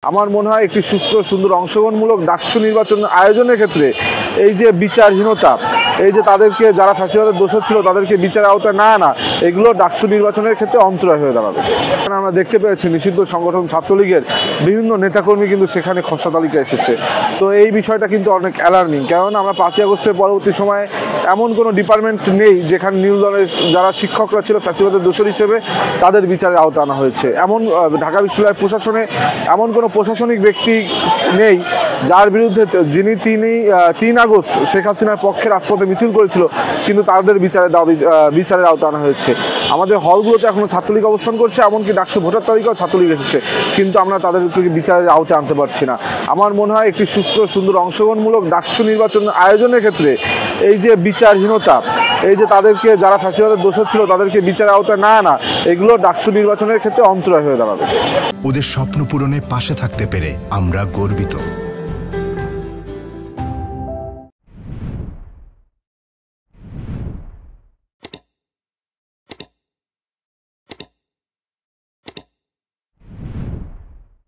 আমার মনে হয় একটি সুস্থ সুন্দর অংশগ্রহণমূলক ডাকসু নির্বাচন আয়োজনের ক্ষেত্রে এই যে বিচারহীনতা, এই যে তাদেরকে যারা ফ্যাসিবাদের দোষর ছিল তাদেরকে বিচারের আওতায় না আনা, এগুলো ডাকসু নির্বাচনের ক্ষেত্রে অন্তরায় হয়ে দাঁড়াবে। আমরা দেখতে পেয়েছি নিষিদ্ধ সংগঠন ছাত্রলীগের বিভিন্ন নেতাকর্মী কিন্তু সেখানে খসড়া তালিকা এসেছে। তো এই বিষয়টা কিন্তু অনেক অ্যালার্মিং, কারণ আমরা 5ই আগস্টের পরবর্তী সময়ে এমন কোনো ডিপার্টমেন্ট নেই যেখানে নীল দলের যারা শিক্ষকরা ছিল ফ্যাসিবাদের দোষর হিসেবে তাদের বিচারের আওতায় আনা হয়েছে। এমন ঢাকা বিশ্ববিদ্যালয় প্রশাসনে এমন কোনো প্রশাসনিক ব্যক্তি নেই যার বিরুদ্ধে যিনি 3 আগস্ট শেখ হাসিনার পক্ষে রাজপথে মিছিল করেছিল কিন্তু তাদের বিচারের আওতায় আনা হয়েছে। আমাদের হলগুলোতে এখনো ছাত্রলীগ অবস্থান করছে, এমনকি ডাকসু ভোটার তালিকাও ছাত্রলীগ এসেছে, কিন্তু আমরা তাদেরকে বিচারের আওতায় আনতে পারছি না। আমার মনে হয় একটি সুস্থ সুন্দর অংশগ্রহণমূলক ডাকসু নির্বাচন আয়োজনের ক্ষেত্রে এই যে বিচারহীনতা, এই যে তাদেরকে যারা ফ্যাসিবাদের দোষর ছিল তাদেরকে বিচারের আওতায় না আনা, এগুলো ডাকসু নির্বাচনের ক্ষেত্রে অন্তরায় হয়ে দাঁড়াবে। ওদের স্বপ্ন পূরণে পাশে থাকতে পেরে আমরা গর্বিত।